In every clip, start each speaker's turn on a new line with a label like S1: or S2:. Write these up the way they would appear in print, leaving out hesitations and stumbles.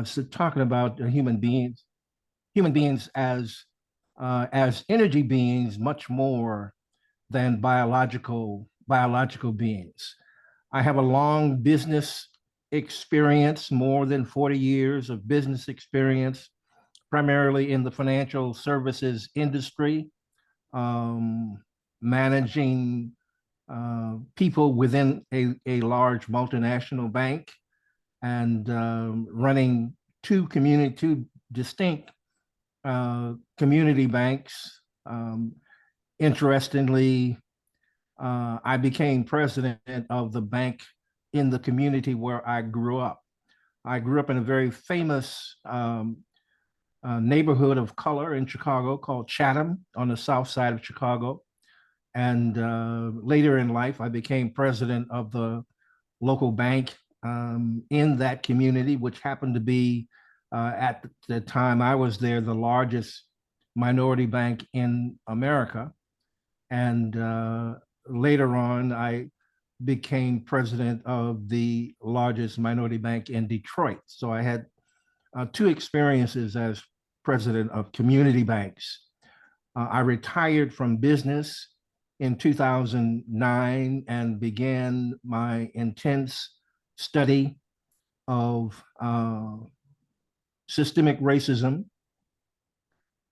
S1: So talking about human beings as energy beings, much more than biological beings. I have a long business experience, more than 40 years of business experience, primarily in the financial services industry, um, managing people within a large multinational bank and running two distinct community banks. Interestingly, I became president of the bank in the community where I grew up. I grew up in a very famous neighborhood of color in Chicago called Chatham on the south side of Chicago. And later in life, I became president of the local bank in that community, which happened to be, at the time I was there, the largest minority bank in America. And later on, I became president of the largest minority bank in Detroit. So I had two experiences as president of community banks. I retired from business in 2009 and began my intense study of systemic racism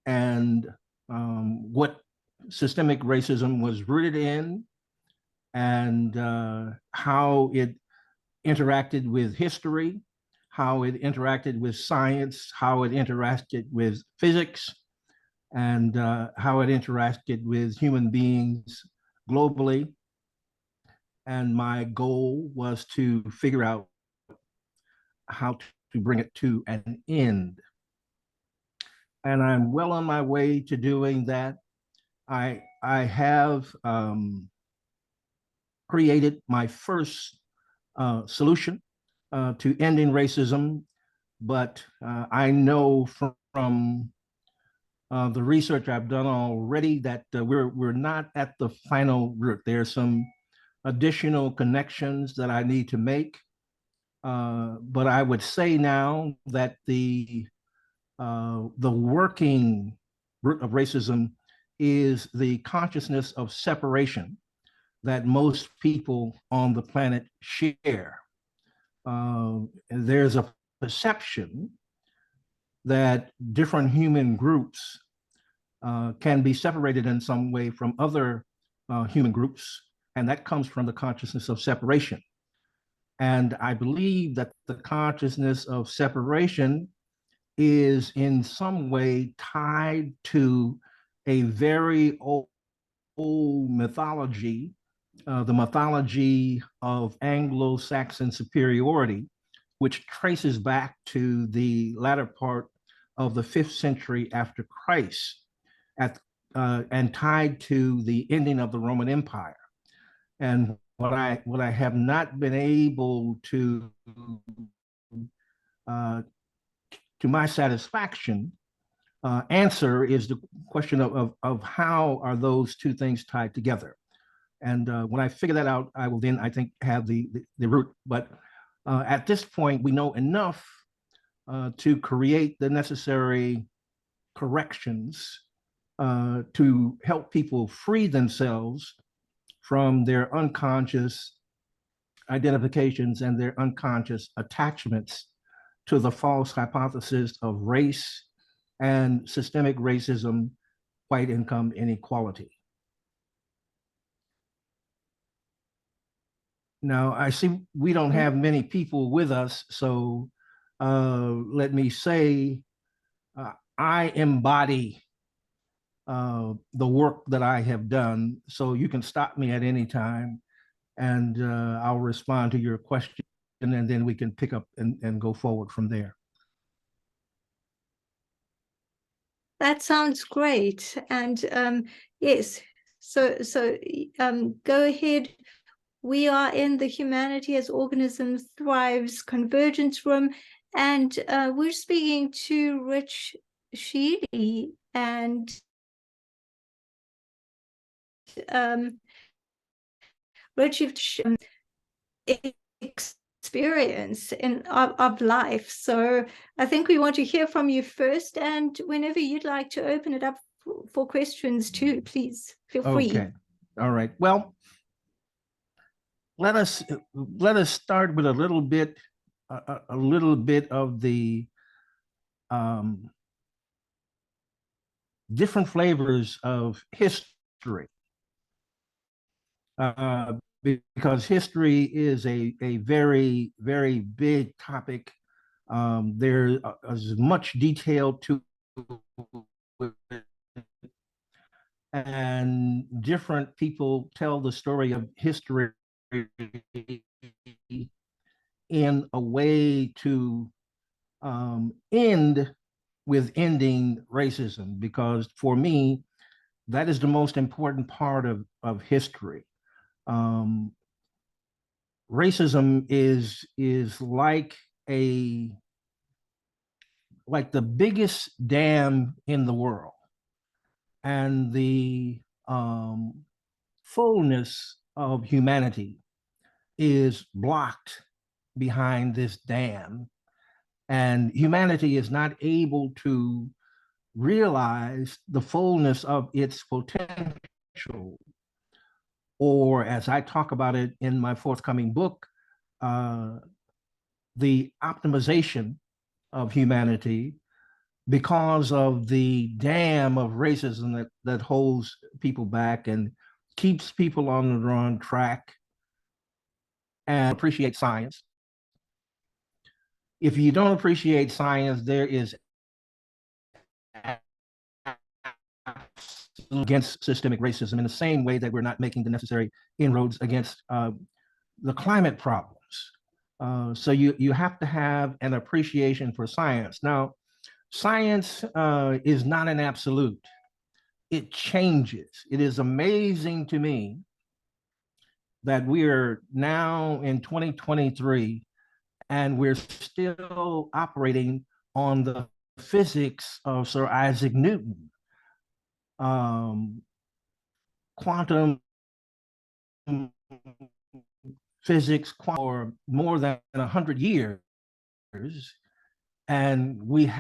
S1: and what systemic racism was rooted in and how it interacted with history, how it interacted with science, how it interacted with physics, and how it interacted with human beings globally. And my goal was to figure out how to bring it to an end. And I'm well on my way to doing that. I have created my first solution to ending racism, but I know from the research I've done already that we're not at the final root. There's some additional connections that I need to make, but I would say now that the working root of racism is the consciousness of separation that most people on the planet share. There's a perception that different human groups can be separated in some way from other human groups, and that comes from the consciousness of separation. And I believe that the consciousness of separation is in some way tied to a very old mythology, the mythology of Anglo-Saxon superiority, which traces back to the latter part of the 5th century after Christ, and tied to the ending of the Roman Empire. And what I have not been able uh, to my satisfaction, answer is the question of how are those two things tied together. And when I figure that out, I will then, I think, have the root. But at this point, we know enough to create the necessary corrections to help people free themselves from their unconscious identifications and their unconscious attachments to the false hypothesis of race and systemic racism, white income inequality. Now, I see we don't have many people with us, so let me say I embody the work that I have done, so you can stop me at any time and I'll respond to your question, and then we can pick up and go forward from there.
S2: That sounds great. And yes, so go ahead. We are in the Humanity as Organisms Thrives Convergence Room, and we're speaking to Rich Shealey. And Rich, experience of life. So I think we want to hear from you first, and whenever you'd like to open it up for questions too, please feel free.
S1: Okay. All right. Well, let us start with a little bit of the um, different flavors of history, because history is a very, very big topic. There is much detail to it, and different people tell the story of history in a way to end with ending racism, because for me, that is the most important part of history. Um, Racism is like the biggest dam in the world, and the fullness of humanity is blocked behind this dam, and humanity is not able to realize the fullness of its potential, or as I talk about it in my forthcoming book, uh, the optimization of humanity, because of the dam of racism that holds people back and keeps people on the wrong track, and appreciate science. If you don't appreciate science, there is against systemic racism, in the same way that we're not making the necessary inroads against the climate problems. So you have to have an appreciation for science. Now, science is not an absolute. It changes. It is amazing to me that we're now in 2023 and we're still operating on the physics of Sir Isaac Newton. Quantum physics for more than 100 years, and we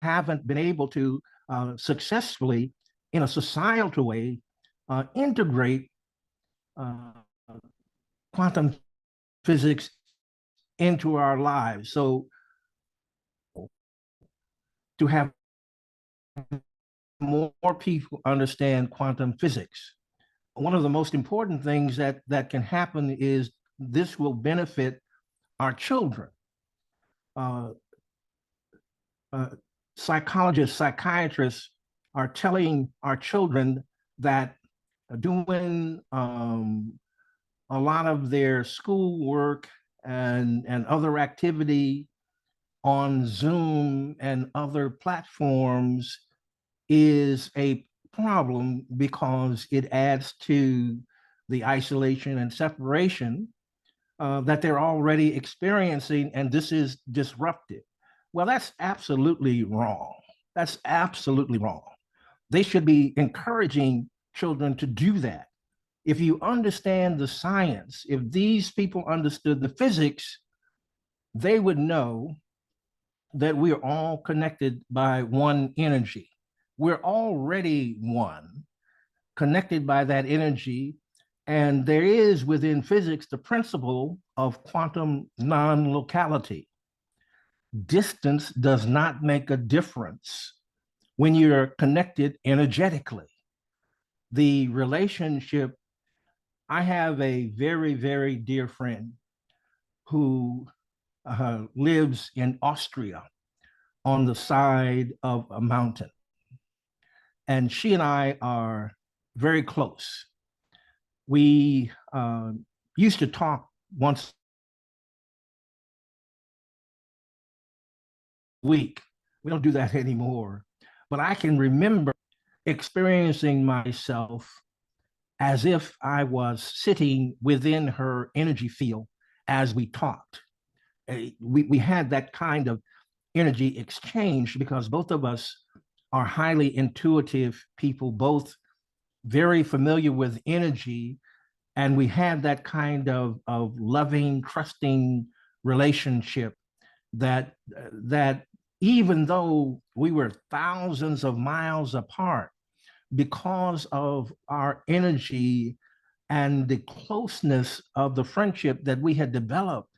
S1: haven't been able to successfully, in a societal way, integrate uh, quantum physics into our lives. So to have more people understand quantum physics, one of the most important things that can happen is this will benefit our children. Uh, uh, Psychologists, psychiatrists are telling our children that doing a lot of their schoolwork and other activity on Zoom and other platforms is a problem, because it adds to the isolation and separation that they're already experiencing, and this is disruptive. Well, that's absolutely wrong. That's absolutely wrong. They should be encouraging children to do that. If you understand the science, if these people understood the physics, they would know that we are all connected by one energy. We're already one, connected by that energy. And there is within physics the principle of quantum non-locality. Distance does not make a difference when you're connected energetically. The relationship, I have a very, very dear friend who lives in Austria on the side of a mountain. And she and I are very close. We used to talk once a week. We don't do that anymore. But I can remember experiencing myself as if I was sitting within her energy field as we talked. We had that kind of energy exchange because both of us are highly intuitive people, both very familiar with energy, And we had that kind of loving, trusting relationship that even though we were thousands of miles apart, because of our energy and the closeness of the friendship that we had developed,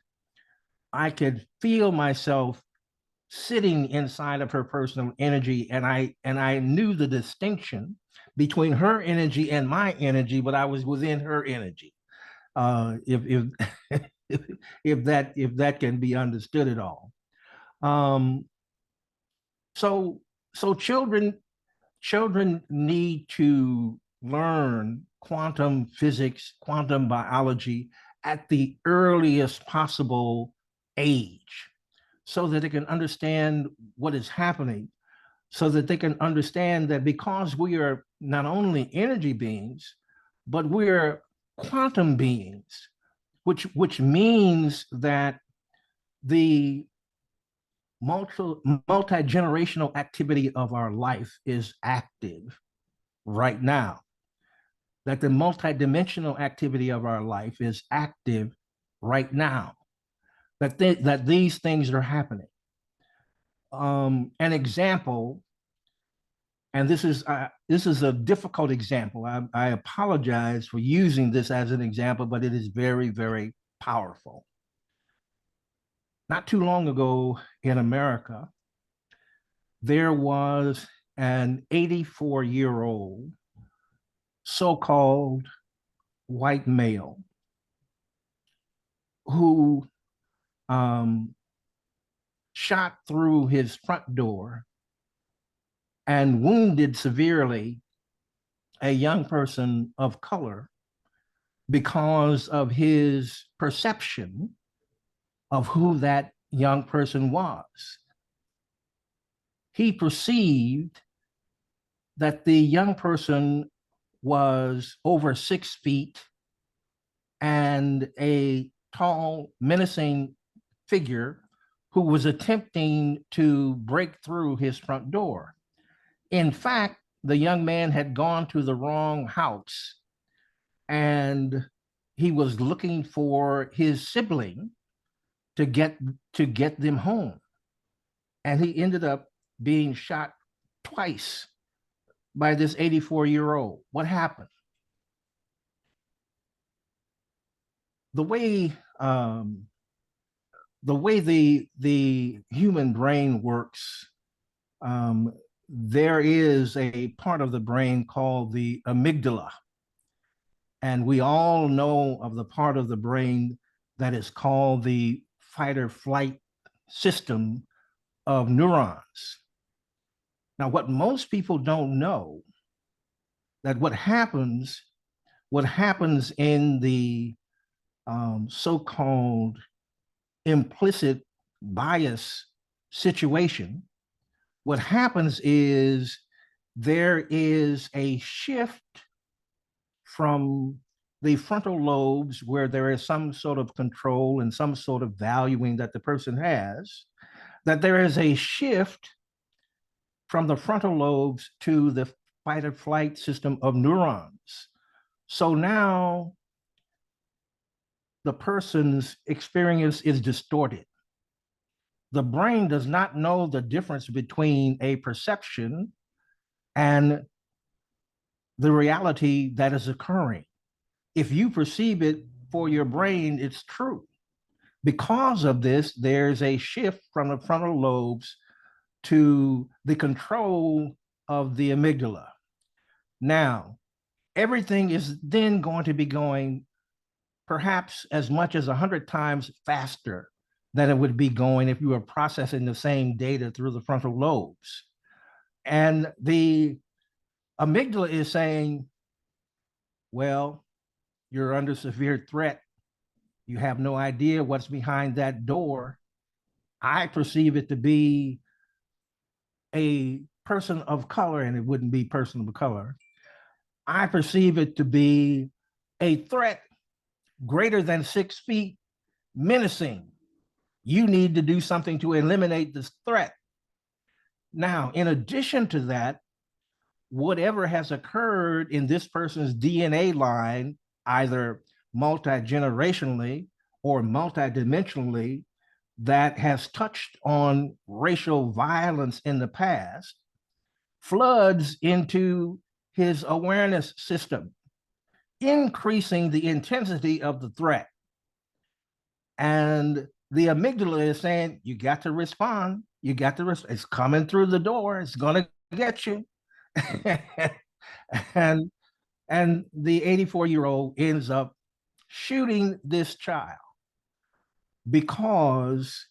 S1: I could feel myself sitting inside of her personal energy, and I knew the distinction between her energy and my energy, but I was within her energy. If if that can be understood at all. Um, so so children need to learn quantum physics, quantum biology at the earliest possible age so that they can understand what is happening, so that they can understand that because we are not only energy beings, but we're quantum beings, which means that the multi-generational activity of our life is active right now, that the multidimensional activity of our life is active right now, that these things are happening. An example, and this is a difficult example. I apologize for using this as an example, but it is very, very powerful. Not too long ago in America, there was an 84-year-old so-called white male who shot through his front door and wounded severely a young person of color because of his perception of who that young person was. He perceived that the young person was over 6 feet and a tall, menacing figure who was attempting to break through his front door. In fact, the young man had gone to the wrong house and he was looking for his sibling to get them home. And he ended up being shot twice by this 84-year-old. What happened? The way the human brain works, there is a part of the brain called the amygdala. And we all know of the part of the brain that is called the fight or flight system of neurons. Now, what most people don't know, that what happens in the so-called implicit bias situation, what happens is there is a shift from the frontal lobes where there is some sort of control and some sort of valuing that the person has, that there is a shift from the frontal lobes to the fight or flight system of neurons. So now the person's experience is distorted. The brain does not know the difference between a perception and the reality that is occurring. If you perceive it for your brain, it's true. Because of this, there's a shift from the frontal lobes to the control of the amygdala. Now, everything is then going to be going perhaps as much as 100 times faster than it would be going if you were processing the same data through the frontal lobes. And the amygdala is saying, well, you're under severe threat. You have no idea what's behind that door. I perceive it to be a person of color, and it wouldn't be person of color. I perceive it to be a threat greater than 6 feet, menacing. You need to do something to eliminate this threat. Now, in addition to that, whatever has occurred in this person's DNA line, either multi-generationally or multidimensionally that has touched on racial violence in the past floods into his awareness system, increasing the intensity of the threat. And the amygdala is saying, you got to respond. You got to respond. It's coming through the door. It's going to get you. and and the 84-year-old ends up shooting this child because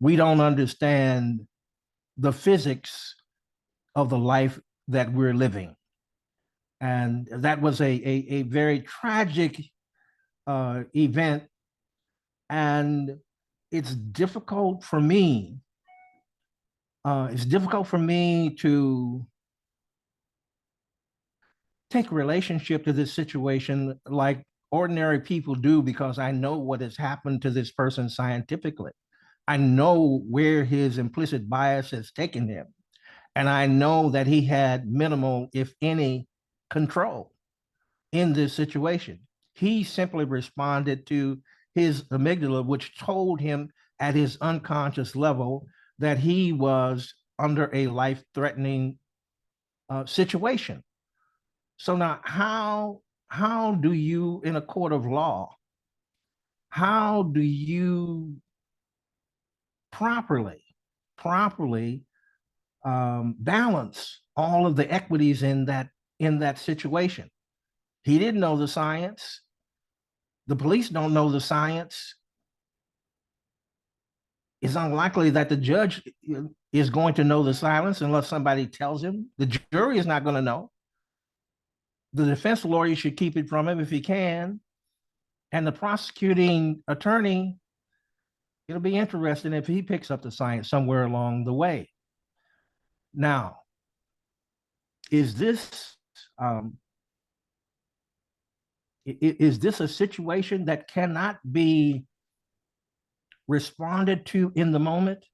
S1: we don't understand the physics of the life that we're living. And that was a very tragic event. And it's difficult for me. It's difficult for me to take relationship to this situation like ordinary people do, because I know what has happened to this person scientifically. I know where his implicit bias has taken him. And I know that he had minimal, if any, control in this situation. He simply responded to his amygdala, which told him at his unconscious level that he was under a life-threatening situation. So now, how do you, in a court of law, how do you properly balance all of the equities in that situation? He didn't know the science. The police don't know the science. It's unlikely that the judge is going to know the science unless somebody tells him. The jury is not going to know. The defense lawyer should keep it from him if he can. And the prosecuting attorney, it'll be interesting if he picks up the science somewhere along the way. Now, is this a situation that cannot be responded to in the moment?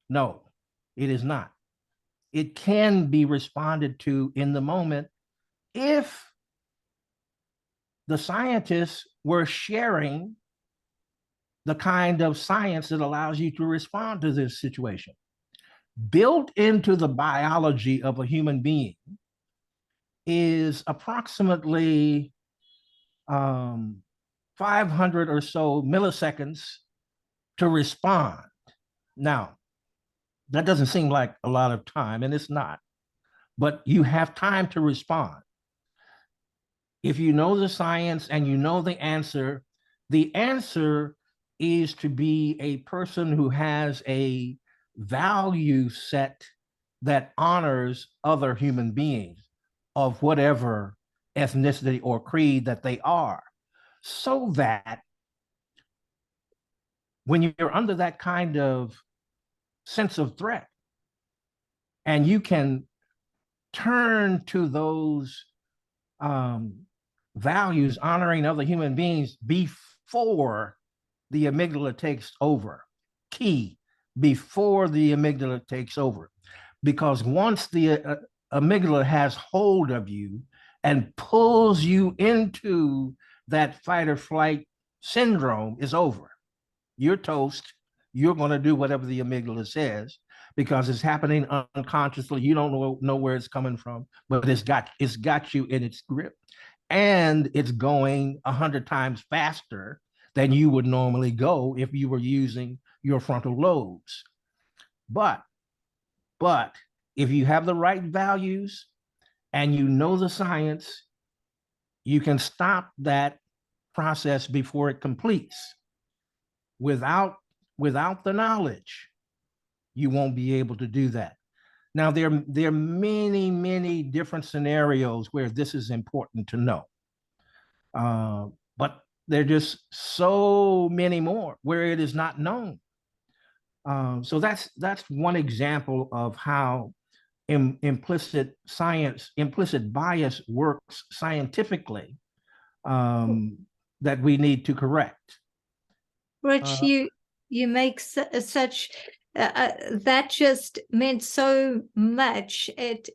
S1: No, it is not. It can be responded to in the moment if the scientists were sharing the kind of science that allows you to respond to this situation. Built into the biology of a human being is approximately 500 or so milliseconds to respond. Now, that doesn't seem like a lot of time, and it's not, but you have time to respond. If you know the science and you know the answer is to be a person who has a value set that honors other human beings of whatever ethnicity or creed that they are, so that when you're under that kind of sense of threat and you can turn to those values honoring other human beings before the amygdala takes over. Key, before the amygdala takes over. Because once the amygdala has hold of you and pulls you into that fight or flight syndrome, is over. You're toast. You're going to do whatever the amygdala says because it's happening unconsciously. You don't know where it's coming from, but it's got you in its grip, and it's going 100 times faster than you would normally go if you were using your frontal lobes. But if you have the right values and you know the science, you can stop that process before it completes. Without the knowledge, you won't be able to do that. Now, there are many, many different scenarios where this is important to know. But there are just so many more where it is not known. So that's one example of how implicit bias works scientifically, that we need to correct.
S2: Rich, you make such that just meant so much.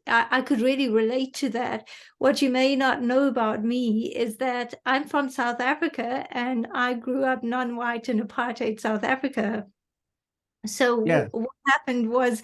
S2: I could really relate to that. What you may not know about me is that I'm from South Africa, and I grew up non-white in apartheid South Africa. So
S1: Yeah.
S2: what happened was,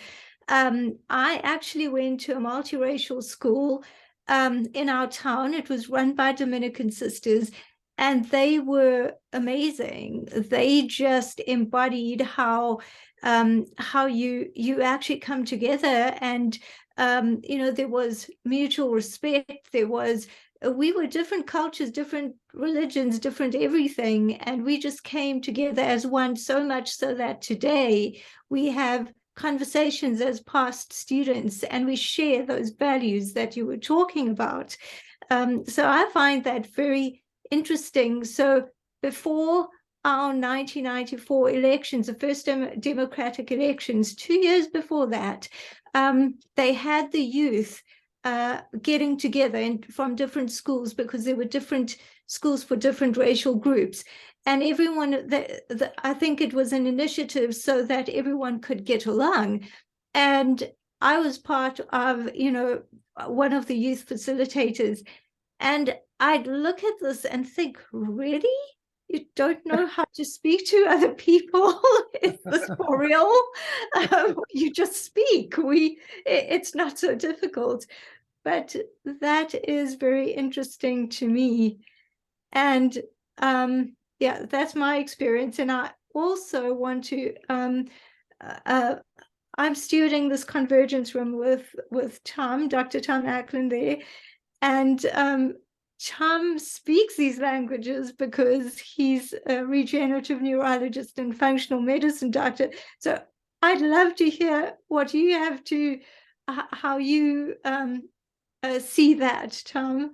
S2: I actually went to a multiracial school in our town. It was run by Dominican sisters, and they were amazing. They just embodied how you actually come together, and there was mutual respect. There was We were different cultures, different religions, different everything, and we just came together as one, so much so that today we have conversations as past students, and we share those values that you were talking about. So I find that very interesting. So before our 1994 elections, the first democratic elections, 2 years before that, they had the youth getting together from different schools, because there were different schools for different racial groups. And everyone, I think it was an initiative so that everyone could get along. And I was part of, one of the youth facilitators. And I'd look at this and think, really? You don't know how to speak to other people? Is this for real? You just speak. It's not so difficult. But that is very interesting to me. And yeah, that's my experience. And I also want to, I'm stewarding this convergence room with Dr. Tom Ackland there. And Tom speaks these languages because he's a regenerative neurologist and functional medicine doctor. So I'd love to hear what you have to, how you see that, Tom.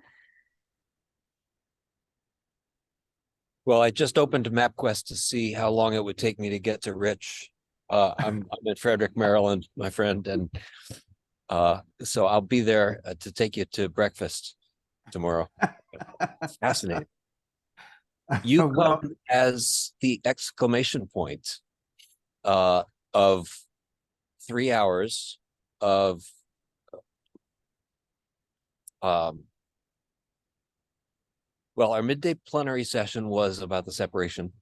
S3: Well, I just opened MapQuest to see how long it would take me to get to Rich. I'm in Frederick, Maryland, my friend, and so I'll be there to take you to breakfast tomorrow. Fascinating. You
S1: Well,
S3: come as the exclamation point of 3 hours of well, our midday plenary session was about the separation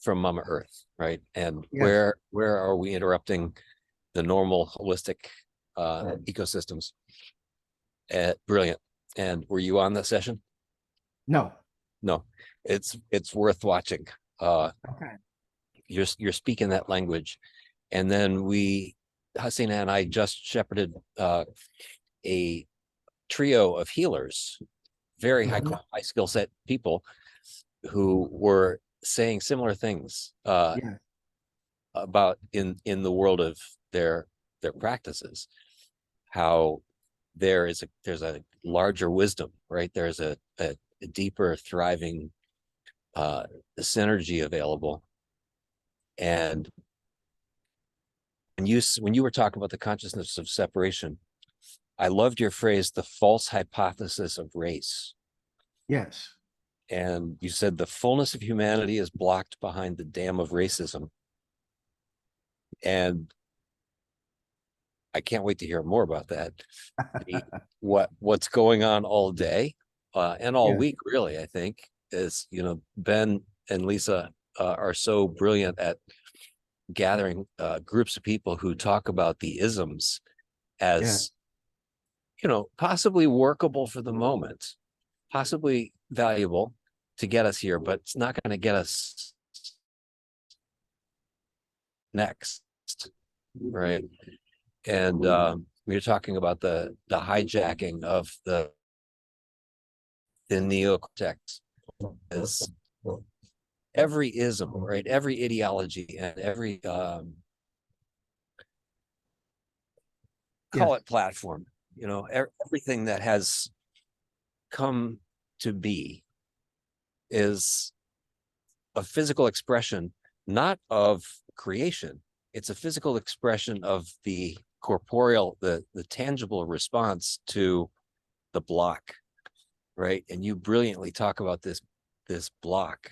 S3: from Mama Earth, right? And
S1: yes.
S3: where are we interrupting the normal holistic ecosystems? Brilliant. And were you on that session?
S1: No.
S3: No, it's worth watching.
S1: Okay.
S3: You're speaking that language. And then Hasina and I just shepherded a trio of healers, very high skill set people who were saying similar things
S1: Yeah.
S3: about in the world of their practices, how there's a larger wisdom, right? There's a deeper, thriving synergy available. And when you were talking about the consciousness of separation, I loved your phrase, the false hypothesis of race.
S1: Yes.
S3: And you said the fullness of humanity is blocked behind the dam of racism. And I can't wait to hear more about that. What's going on all day and all week, really, I think, is, Ben and Lisa are so brilliant at gathering groups of people who talk about the isms as, possibly workable for the moment, possibly valuable to get us here, but it's not going to get us next, right? And we were talking about the hijacking of the neocortex as every ism, right? Every ideology and every call it platform, everything that has come to be is a physical expression, not of creation. It's a physical expression of the corporeal, the tangible response to the block, right? And you brilliantly talk about this block.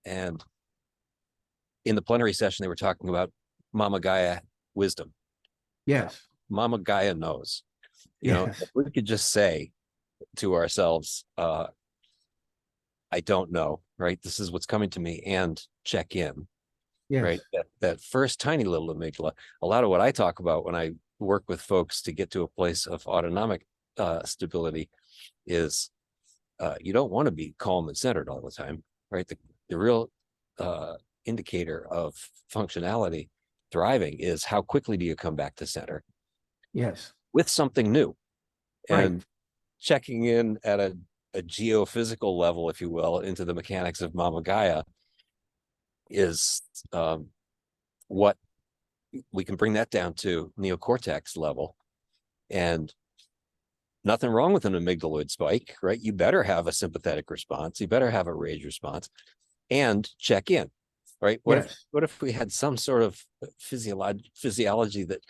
S3: And in the plenary session, they were talking about Mama Gaia wisdom.
S1: Yes.
S3: Mama Gaia knows. You know,
S1: Yes.
S3: if we could just say to ourselves, I don't know, right? This is what's coming to me, and check in,
S1: Yes.
S3: right? That first tiny little amygdala. A lot of what I talk about when I work with folks to get to a place of autonomic stability is you don't want to be calm and centered all the time, right? The real indicator of functionality, thriving, is how quickly do you come back to center
S1: Yes.
S3: with something new. And
S1: Right.
S3: checking in at a geophysical level, if you will, into the mechanics of Mama Gaia is what we can bring that down to neocortex level. And nothing wrong with an amygdaloid spike, right? You better have a sympathetic response. You better have a rage response and check in, right?
S1: Yes.
S3: What if we had some sort of physiology that,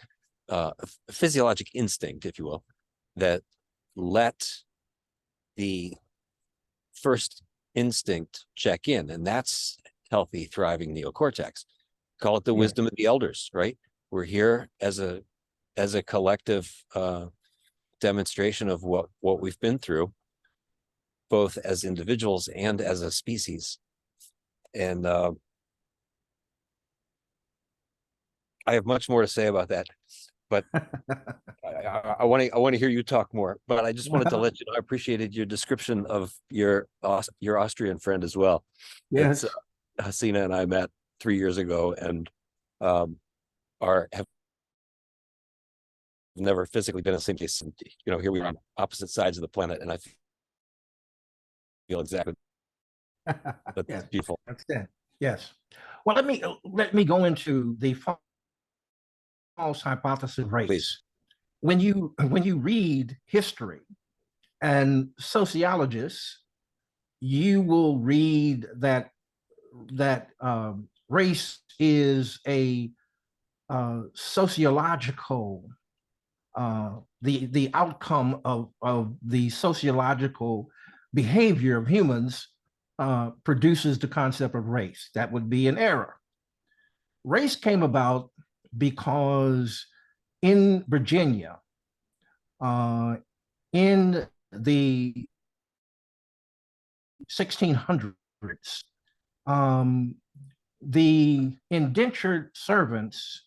S3: physiologic instinct, if you will, that let the first instinct check in, and that's healthy, thriving neocortex. Call it the wisdom of the elders, right? We're here as a collective demonstration of what we've been through, both as individuals and as a species. And I have much more to say about that, but I want to hear you talk more. But I just wanted to let you know I appreciated your description of your Austrian friend as well.
S1: Yes.
S3: It's Hasina and I met 3 years ago, and have never physically been in the same place. And, you know, here we are on opposite sides of the planet, and I feel exactly that's
S1: Yes.
S3: beautiful.
S1: Understand. Yes. Well, let me go into the false hypothesis of race.
S3: Please.
S1: When you read history and sociologists, you will read that race is a sociological the outcome of the sociological behavior of humans produces the concept of race. That would be an error. Race came about because in Virginia, in the 1600s, the indentured servants,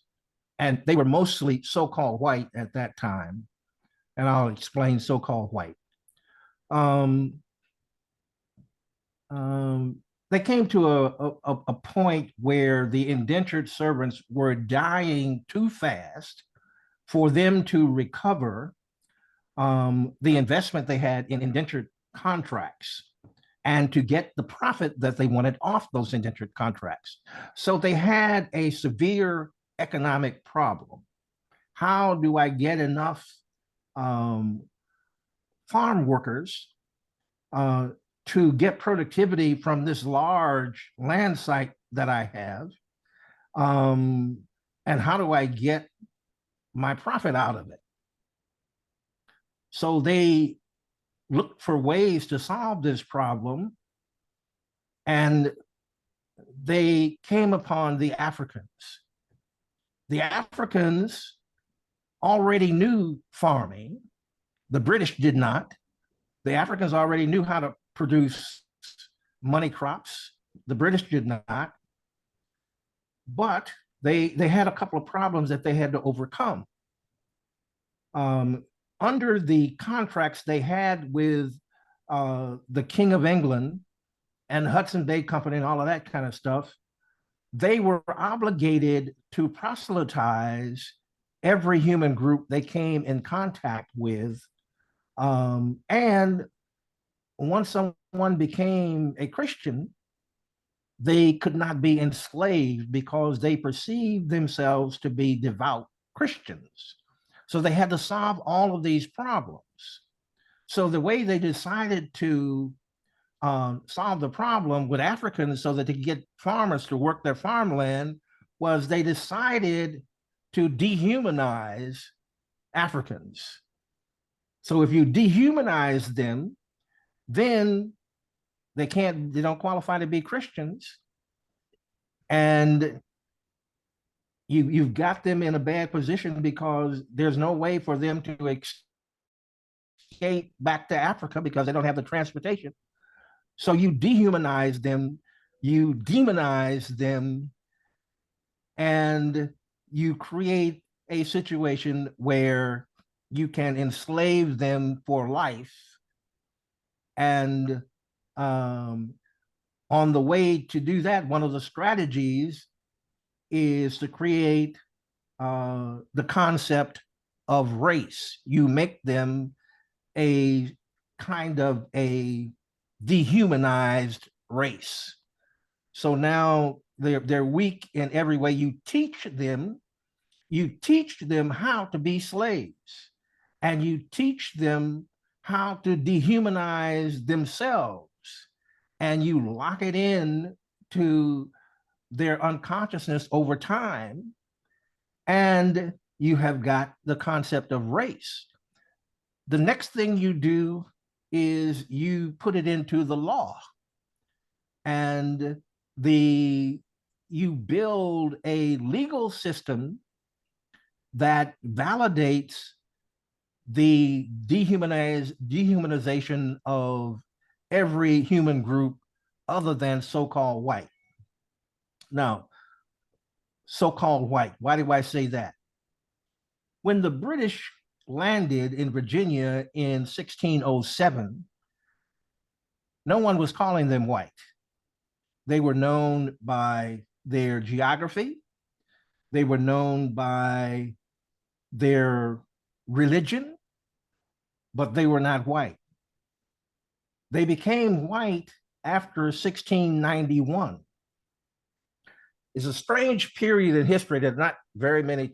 S1: and they were mostly so-called white at that time, and I'll explain so-called white. They came to a point where the indentured servants were dying too fast for them to recover the investment they had in indentured contracts and to get the profit that they wanted off those indentured contracts. So they had a severe economic problem. How do I get enough farm workers to get productivity from this large land site that I have? And how do I get my profit out of it? So they looked for ways to solve this problem, and they came upon the Africans. The Africans already knew farming. The British did not. The Africans already knew how to produce money crops. The British did not. But they had a couple of problems that they had to overcome. Under the contracts they had with the King of England and Hudson Bay Company and all of that kind of stuff, they were obligated to proselytize every human group they came in contact with. And once someone became a Christian, they could not be enslaved because they perceived themselves to be devout Christians. So they had to solve all of these problems. So the way they decided to solve the problem with Africans so that they could get farmers to work their farmland was they decided to dehumanize Africans. So if you dehumanize them, then they don't qualify to be Christians. And you've got them in a bad position because there's no way for them to escape back to Africa because they don't have the transportation. So you dehumanize them, you demonize them, and you create a situation where you can enslave them for life. And on the way to do that, one of the strategies is to create the concept of race. You make them a kind of a dehumanized race. So now they're weak in every way. You teach them how to be slaves, and you teach them how to dehumanize themselves, and you lock it in to their unconsciousness over time, and you have got the concept of race. The next thing you do is you put it into the law, and the you build a legal system that validates the dehumanization of every human group other than so-called white. Now, so-called white, why do I say that? When the British landed in Virginia in 1607, no one was calling them white. They were known by their geography. They were known by their religion, but they were not white. They became white after 1691. It's a strange period in history that not very many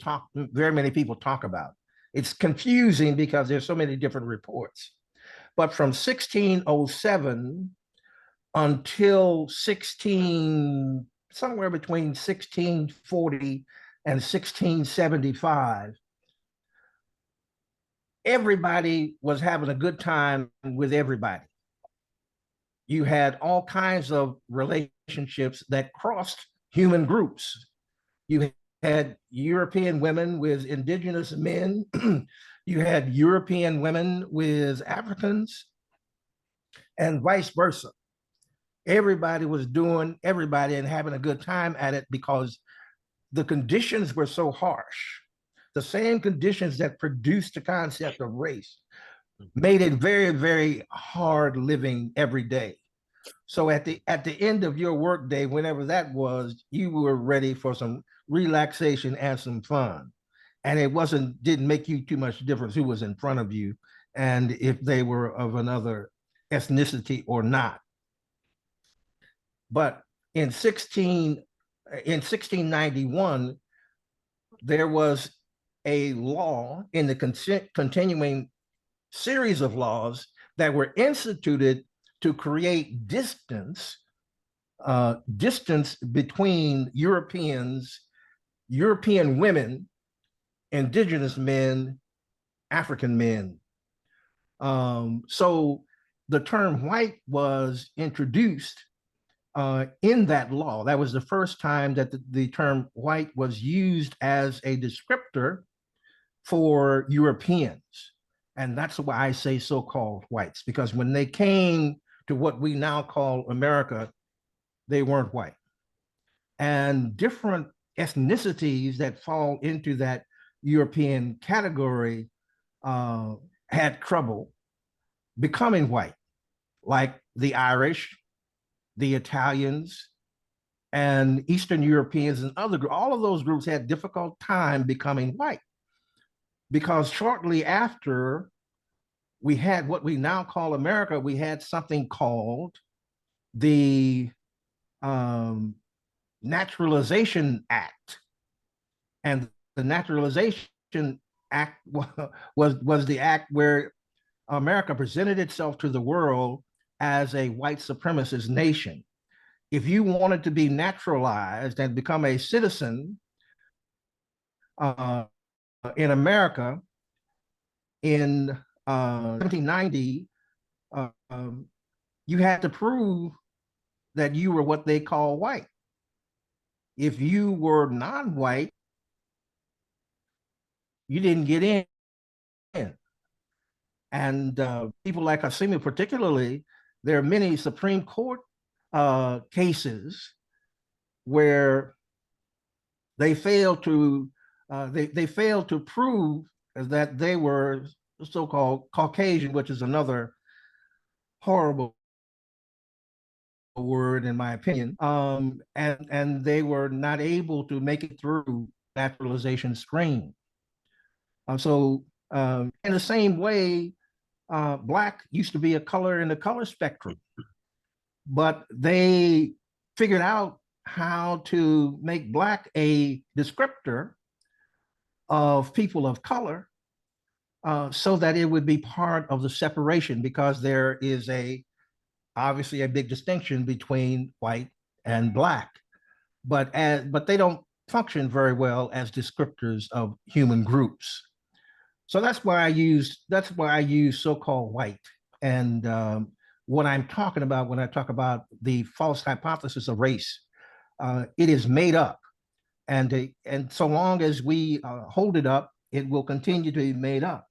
S1: people talk about. It's confusing because there's so many different reports. But from 1607 until somewhere between 1640 and 1675, everybody was having a good time with everybody. You had all kinds of relationships that crossed human groups. You had European women with indigenous men. You had European women with Africans, and vice versa. Everybody was doing everybody and having a good time at it because the conditions were so harsh. The same conditions that produced the concept of race made it very, very hard living every day. So at the end of your workday, whenever that was, you were ready for some relaxation and some fun. And it didn't make you too much difference who was in front of you and if they were of another ethnicity or not. But in 1691, there was a law in the continuing series of laws that were instituted to create distance between European women, indigenous men, African men. So the term white was introduced in that law. That was the first time that the term white was used as a descriptor for Europeans. And that's why I say so-called whites, because when they came to what we now call America, they weren't white. And different ethnicities that fall into that European category had trouble becoming white, like the Irish, the Italians, and Eastern Europeans and all of those groups had difficult time becoming white, because shortly after we had what we now call America, we had something called the Naturalization Act. And the Naturalization Act was the act where America presented itself to the world as a white supremacist nation. If you wanted to be naturalized and become a citizen in America in 1790, you had to prove that you were what they call white. If you were non-white, you didn't get in. And people like Asimi particularly, there are many Supreme Court cases where they failed to they failed to prove that they were so-called Caucasian, which is another horrible word in my opinion. And they were not able to make it through naturalization screen. In the same way, Black used to be a color in the color spectrum, but they figured out how to make Black a descriptor of people of color, so that it would be part of the separation, because there is obviously a big distinction between white and Black, but they don't function very well as descriptors of human groups. So that's why I use so-called white. And what I'm talking about when I talk about the false hypothesis of race, it is made up. And so long as we hold it up, it will continue to be made up.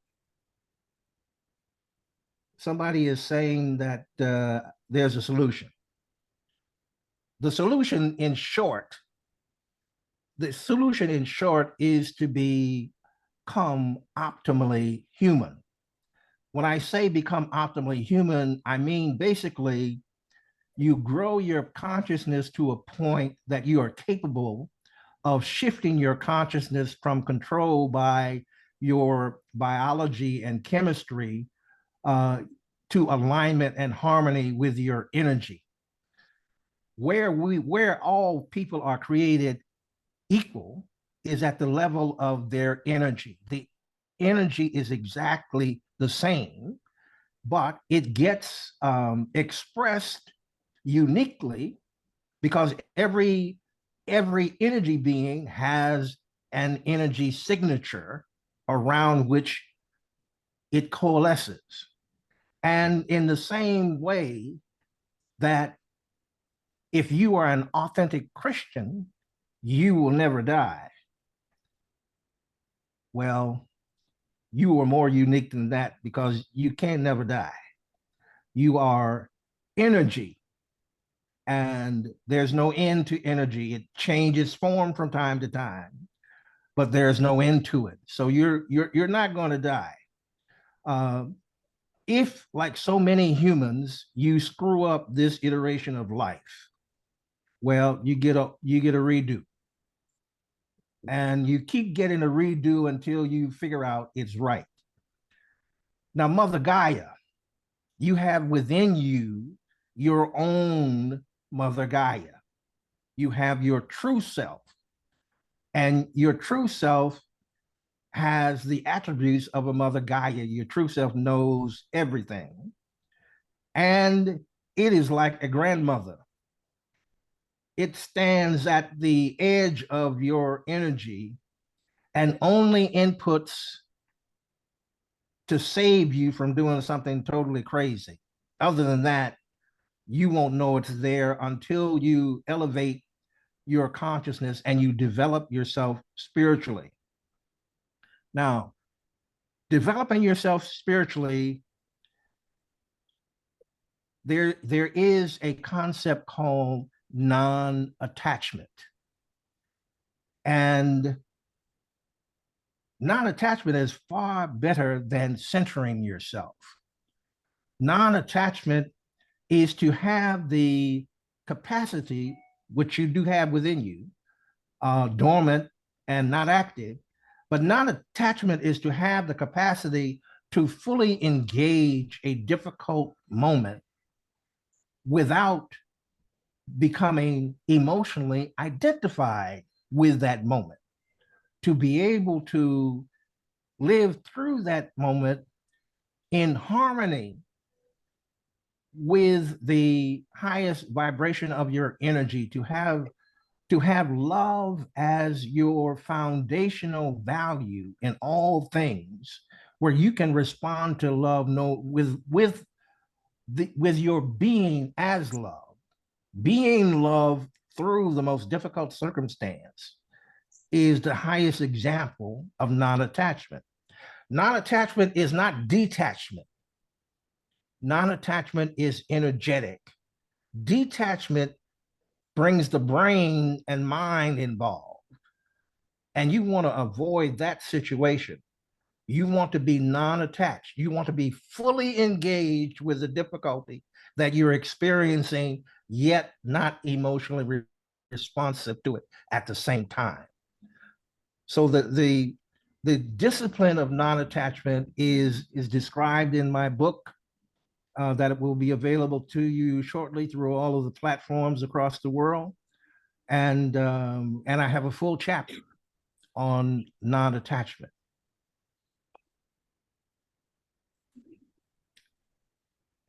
S1: Somebody is saying that there's a solution. The solution in short is to become optimally human. When I say become optimally human, I mean basically you grow your consciousness to a point that you are capable of shifting your consciousness from control by your biology and chemistry to alignment and harmony with your energy. Where all people are created equal is at the level of their energy. The energy is exactly the same, but it gets expressed uniquely because every energy being has an energy signature around which it coalesces. And in the same way that if you are an authentic Christian, you will never die. Well, you are more unique than that because you can never die. You are energy, and there's no end to energy. It changes form from time to time, but there's no end to it. So you're not going to die. If, like so many humans, you screw up this iteration of life, well, you get a redo. And you keep getting a redo until you figure out it's right. Now, Mother Gaia, you have within you your own Mother Gaia. You have your true self, and your true self has the attributes of a Mother Gaia. Your true self knows everything, and it is like a grandmother. It stands at the edge of your energy and only inputs to save you from doing something totally crazy. Other than that, you won't know it's there until you elevate your consciousness and you develop yourself spiritually. Now, developing yourself spiritually, there is a concept called non-attachment. And non-attachment is far better than centering yourself. Non-attachment is to have the capacity, which you do have within you, dormant and not active, but non-attachment is to have the capacity to fully engage a difficult moment without becoming emotionally identified with that moment, to be able to live through that moment in harmony with the highest vibration of your energy, to have love as your foundational value in all things, where you can respond to love with your being as love, being love through the most difficult circumstance. is the highest example of non-attachment. Non-attachment is not detachment. Non-attachment is energetic. Detachment brings the brain and mind involved. And you want to avoid that situation. You want to be non-attached. You want to be fully engaged with the difficulty that you're experiencing, yet not emotionally responsive to it at the same time. So the discipline of non-attachment is described in my book that it will be available to you shortly through all of the platforms across the world, and I have a full chapter on non-attachment.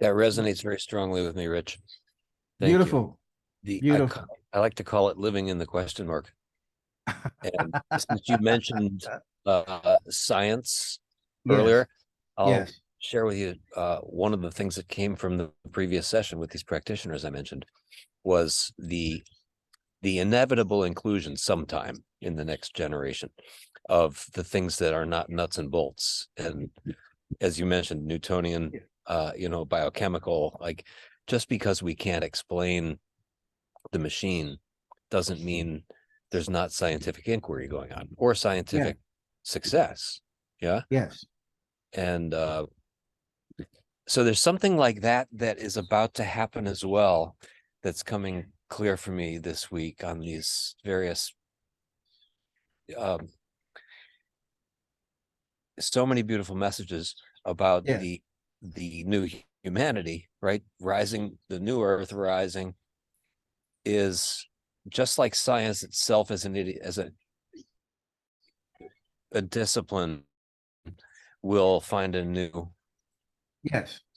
S3: That resonates very strongly with me, Rich. Thank
S1: Beautiful.
S3: you.
S1: Beautiful.
S3: I like to call it living in the question mark. And since you mentioned science earlier, I'll
S1: Yes.
S3: share with you one of the things that came from the previous session with these practitioners I mentioned was the inevitable inclusion sometime in the next generation of the things that are not nuts and bolts. And as you mentioned, Newtonian, biochemical, like just because we can't explain the machine doesn't mean there's not scientific inquiry going on or scientific success. Yeah.
S1: Yes.
S3: And so there's something like that that is about to happen as well that's coming clear for me this week on these various so many beautiful messages about the new humanity, right? Rising, the new earth rising is just like science itself as a discipline will find a new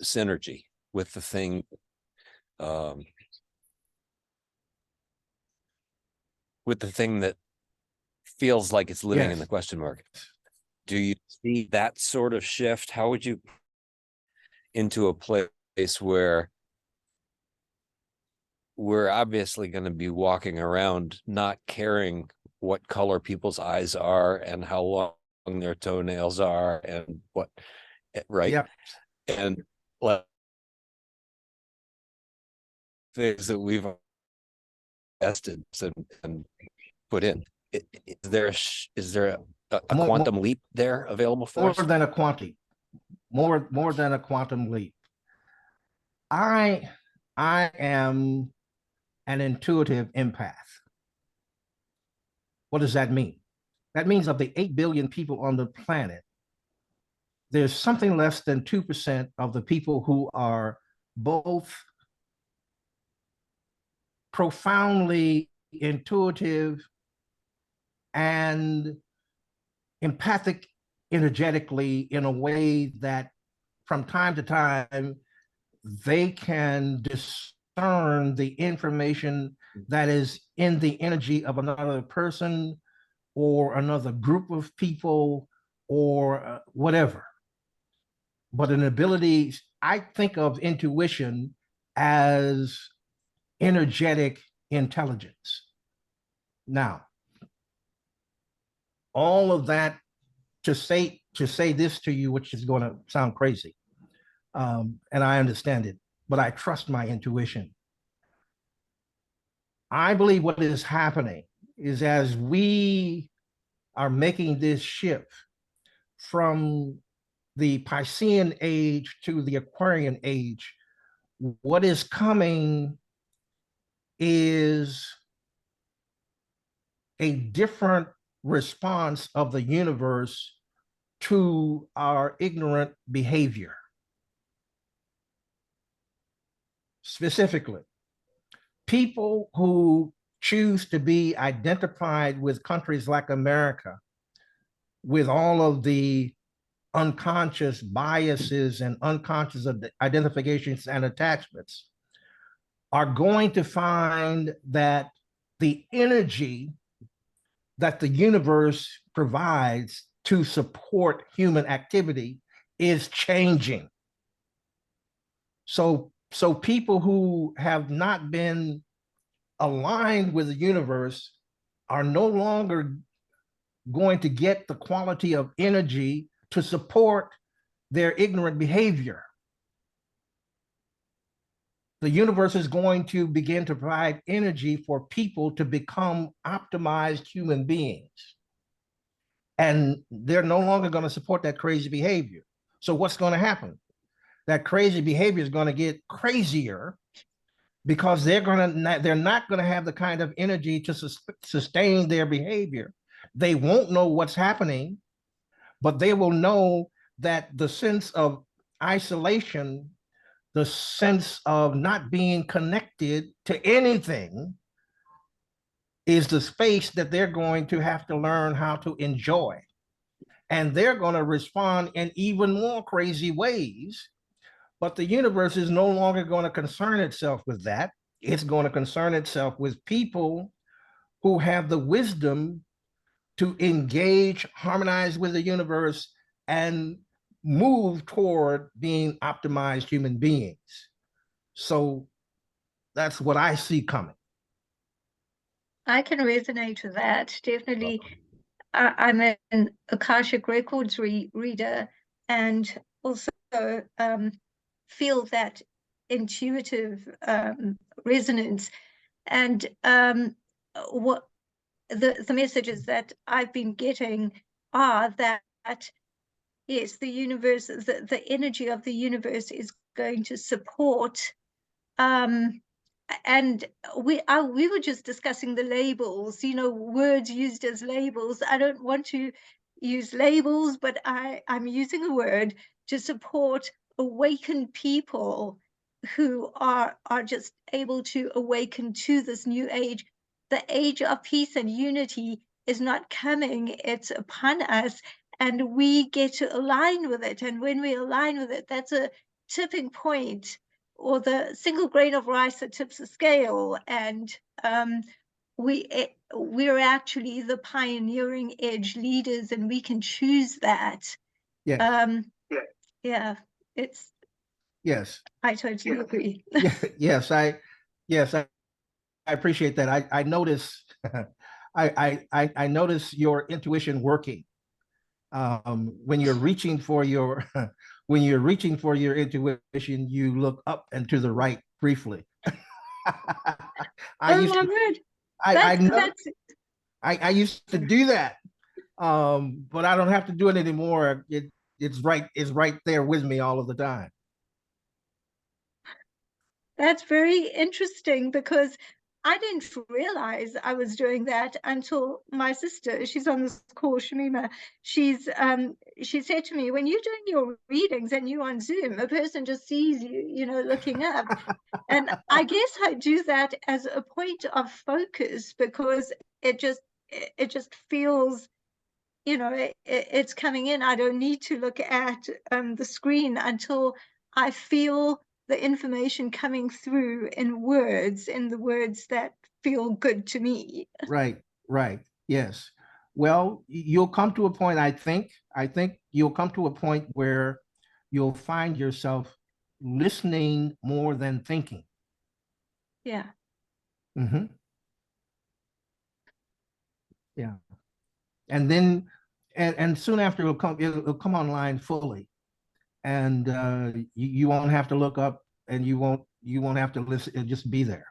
S3: synergy with the thing that feels like it's living in the question mark. Do you see that sort of shift? How would you into a place where we're obviously going to be walking around not caring what color people's eyes are and how long their toenails are and what, right?
S1: Yeah.
S3: And like things that we've tested and put in. Is there a quantum leap there available for us?
S1: More than a quantum, more than a quantum leap. I am an intuitive empath. What does that mean? That means of the 8 billion people on the planet, there's something less than 2% of the people who are both profoundly intuitive and empathic energetically in a way that from time to time they can discern the information that is in the energy of another person or another group of people or whatever. But an ability, I think of intuition as energetic intelligence. Now, all of that to say this to you, which is going to sound crazy, and I understand it, but I trust my intuition. I believe what is happening is as we are making this shift from the Piscean age to the Aquarian age, what is coming is a different response of the universe to our ignorant behavior. Specifically, people who choose to be identified with countries like America, with all of the unconscious biases and unconscious identifications and attachments, are going to find that the energy that the universe provides to support human activity is changing. So people who have not been aligned with the universe are no longer going to get the quality of energy to support their ignorant behavior. The universe is going to begin to provide energy for people to become optimized human beings. And they're no longer going to support that crazy behavior. So what's going to happen? That crazy behavior is going to get crazier because they're not going to have the kind of energy to sustain their behavior. They won't know what's happening, but they will know that the sense of isolation, the sense of not being connected to anything, is the space that they're going to have to learn how to enjoy. And they're going to respond in even more crazy ways. But the universe is no longer going to concern itself with that. It's going to concern itself with people who have the wisdom to engage, harmonize with the universe, and move toward being optimized human beings. So that's what I see coming.
S2: I can resonate with that. Definitely. I'm an Akashic Records reader, and also feel that intuitive resonance. And what the messages that I've been getting are that yes, the universe, the energy of the universe is going to support. And we were just discussing the labels, words used as labels. I don't want to use labels, but I'm using a word to support awakened people who are just able to awaken to this new age. The age of peace and unity is not coming, it's upon us, and we get to align with it. And when we align with it, that's a tipping point, or the single grain of rice that tips the scale. And we're actually the pioneering edge leaders, and we can choose that.
S1: Yes.
S2: Yeah, it's
S1: Yes.
S2: I totally agree.
S1: Yes, I appreciate that. I notice I notice your intuition working. When you're reaching for your when you're reaching for your intuition, you look up and to the right briefly. I
S2: Oh
S1: used
S2: my
S1: to
S2: word.
S1: I know
S2: That's
S1: I used to do that. But I don't have to do it anymore. It's right there with me all of the time.
S2: That's very interesting, because I didn't realize I was doing that until my sister, she's on this call, Shamima, she said to me, when you're doing your readings and you're on Zoom, a person just sees you, looking up. And I guess I do that as a point of focus, because it just feels, it's coming in. I don't need to look at the screen until I feel the information coming through in the words that feel good to me.
S1: Right, right. Yes. Well, you'll come to a point, I think you'll come to a point where you'll find yourself listening more than thinking.
S2: Yeah.
S1: Hmm. Yeah. And then and soon after it'll come online fully. And you won't have to look up, and you won't have to listen, it'll just be there.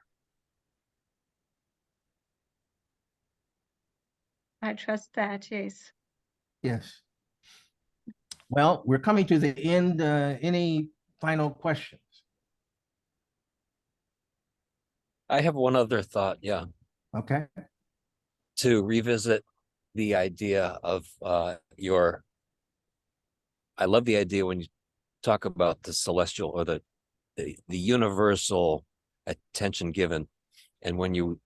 S2: I trust that. Yes.
S1: Yes. Well, we're coming to the end. Any final questions?
S3: I have one other thought, yeah,
S1: Okay.
S3: to revisit the idea of I love the idea when you talk about the celestial, or the universal attention given, and when you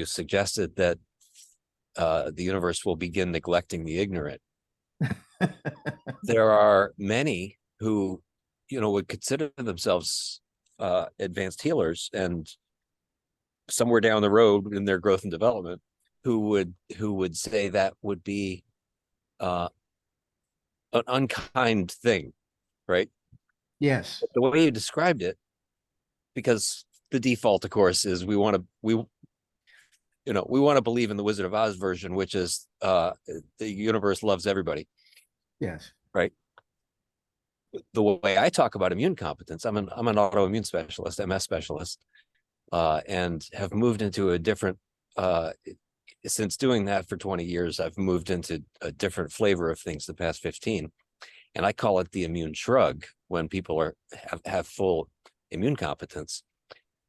S3: suggested that the universe will begin neglecting the ignorant. There are many who, would consider themselves advanced healers, and somewhere down the road in their growth and development, who would say that would be an unkind thing, right?
S1: Yes.
S3: But the way you described it, because the default, of course, is we we want to believe in the Wizard of Oz version, which is the universe loves everybody.
S1: Yes.
S3: Right. The way I talk about immune competence, I'm an autoimmune specialist, MS specialist, and have moved into a different, since doing that for 20 years, I've moved into a different flavor of things the past 15. And I call it the immune shrug. When people have full immune competence,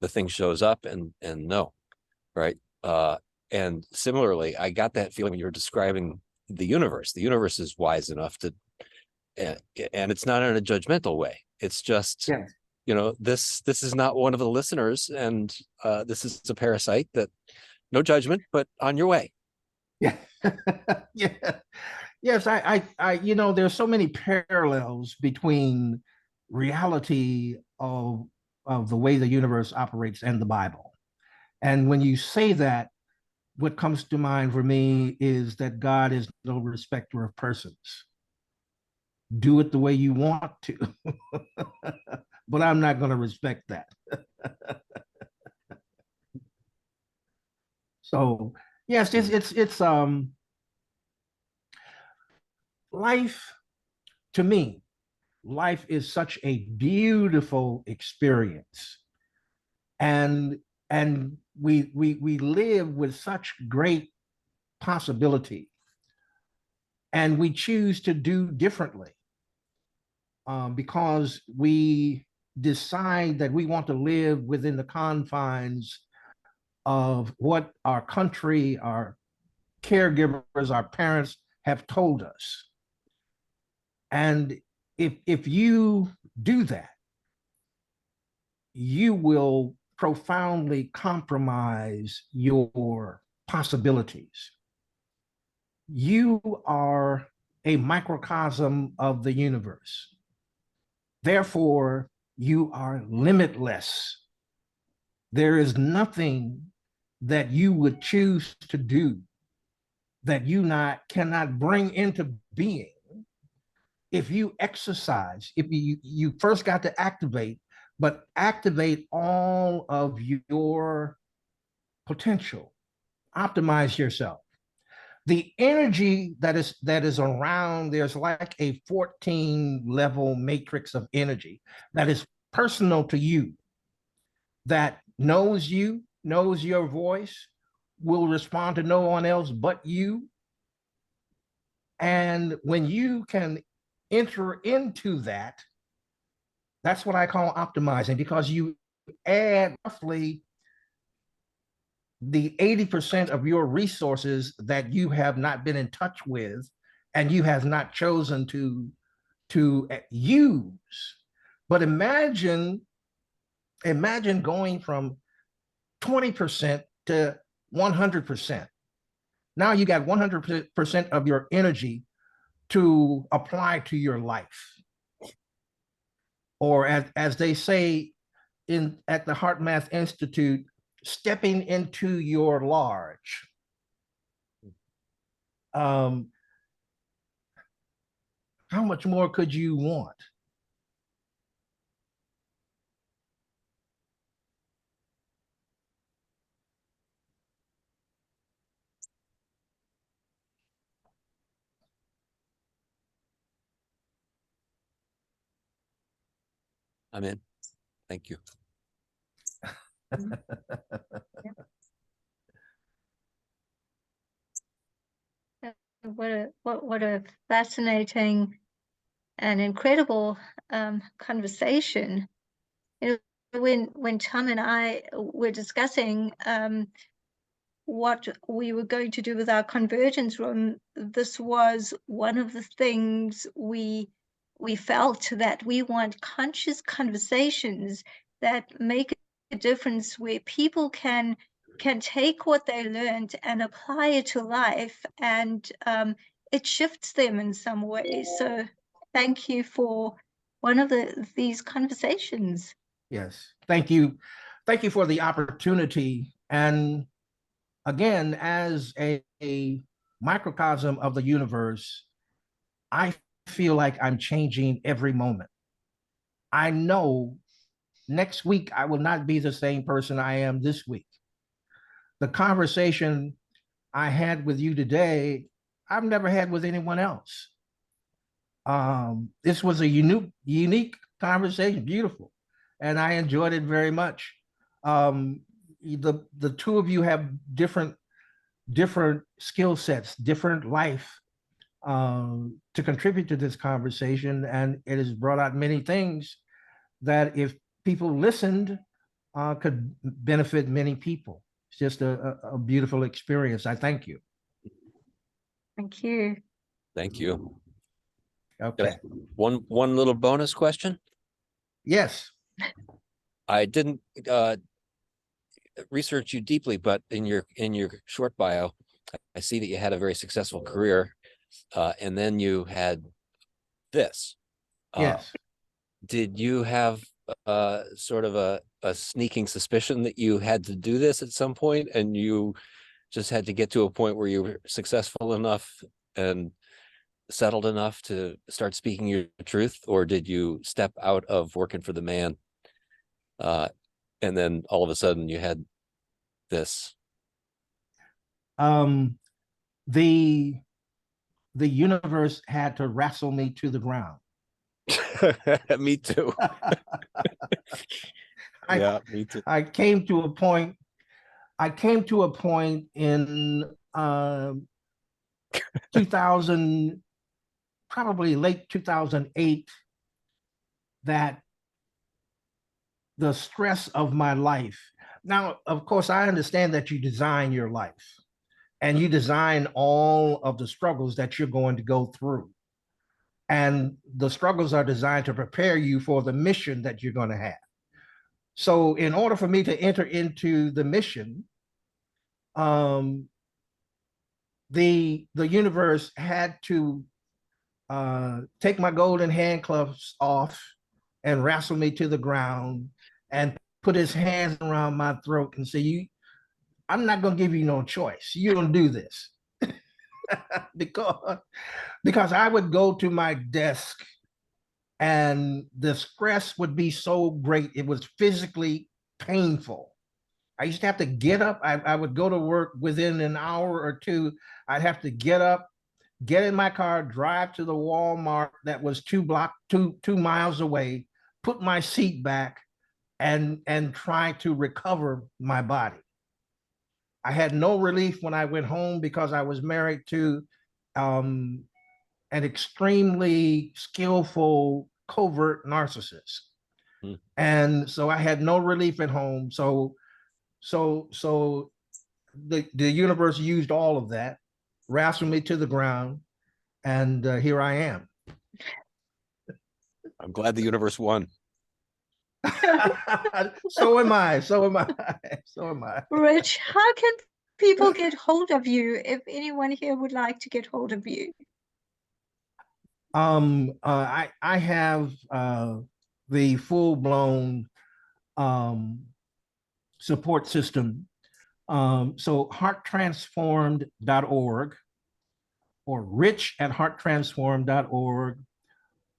S3: the thing shows up and no, right? And similarly, I got that feeling when you were describing the universe. The universe is wise enough to, and it's not in a judgmental way. It's just,
S1: Yes.
S3: This is not one of the listeners, and this is a parasite that, no judgment, but on your way.
S1: Yeah. Yeah. Yes, there's so many parallels between reality of the way the universe operates and the Bible. And when you say that, what comes to mind for me is that God is no respecter of persons. Do it the way you want to, but I'm not going to respect that. So yes, it's life. To me, life is such a beautiful experience, and we live with such great possibility, and we choose to do differently, because we decide that we want to live within the confines of what our country, our caregivers, our parents have told us. And if you do that, you will profoundly compromise your possibilities. You are a microcosm of the universe. Therefore, you are limitless. There is nothing that you would choose to do that cannot bring into being if you exercise. If you first got to activate, but activate all of your potential, optimize yourself. The energy that is around, there's like a 14 level matrix of energy that is personal to you, that knows you, knows your voice, will respond to no one else but you. And when you can enter into that, that's what I call optimizing, because you add roughly the 80% of your resources that you have not been in touch with and you have not chosen to use. But imagine going from 20% to 100%. Now you got 100% of your energy to apply to your life. Or as they say at the Heart Math Institute, stepping into your large. How much more could you want?
S3: I'm in. Thank you.
S2: What a fascinating and incredible conversation. When Tom and I were discussing what we were going to do with our convergence room, this was one of the things we felt, that we want conscious conversations that make a difference, where people can take what they learned and apply it to life, and it shifts them in some way. So thank you for one of these conversations.
S1: Yes, thank you. Thank you for the opportunity. And again, as a microcosm of the universe, I feel like I'm changing every moment. I know next week I will not be the same person I am this week. the conversation I had with you today, I've never had with anyone else. This was a unique conversation, beautiful, and I enjoyed it very much. The two of you have different skill sets, different life to contribute to this conversation, and it has brought out many things that if people listened could benefit many people. It's just a beautiful experience. I thank you.
S2: Thank you.
S3: Thank you.
S1: Okay.
S3: One little bonus question.
S1: Yes.
S3: I didn't research you deeply, but in your short bio, I see that you had a very successful career, and then you had this.
S1: Yes.
S3: Did you have sort of a sneaking suspicion that you had to do this at some point, and you just had to get to a point where you were successful enough and settled enough to start speaking your truth? Or did you step out of working for the man, and then all of a sudden you had this?
S1: The universe had to wrestle me to the ground.
S3: Me too. Yeah, me too.
S1: I came to a point. I came to a point in 2000, probably late 2008, that the stress of my life. Now, of course, I understand that you design your life and you design all of the struggles that you're going to go through. And the struggles are designed to prepare you for the mission that you're going to have. So in order for me to enter into the mission, the universe had to take my golden handcuffs off and wrestle me to the ground and put his hands around my throat and say, I'm not going to give you no choice. You're going to do this. because I would go to my desk and the stress would be so great. It was physically painful. I used to have to get up. I would go to work within an hour or two. I'd have to get up, get in my car, drive to the Walmart that was 2 miles away, put my seat back, and try to recover my body. I had no relief when I went home because I was married to an extremely skillful covert narcissist. And so I had no relief at home. So the universe used all of that, wrestled me to the ground, and here I am.
S3: I'm glad the universe won.
S1: So am I. So am I. So am I.
S2: Rich, how can people get hold of you if anyone here would like to get hold of you?
S1: I have the full-blown support system. So hearttransformed.org or rich@hearttransformed.org,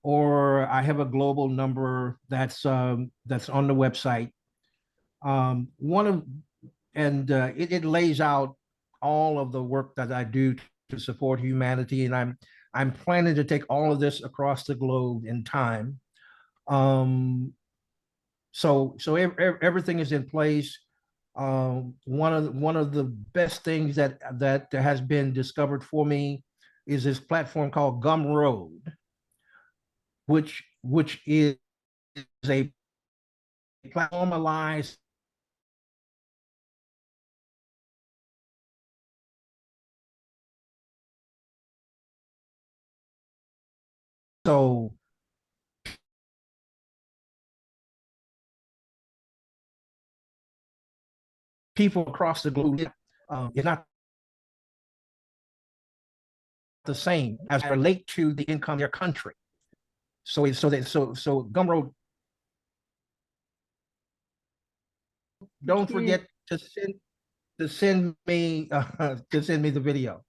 S1: or I have a global number that's on the website. It lays out all of the work that I do to support humanity, and I'm planning to take all of this across the globe in time. So everything is in place. One of the best things that has been discovered for me is this platform called Gumroad, which is a platformalized so people across the globe is not the same as relate to the income of their country. So Gumroad, don't forget to send me the video.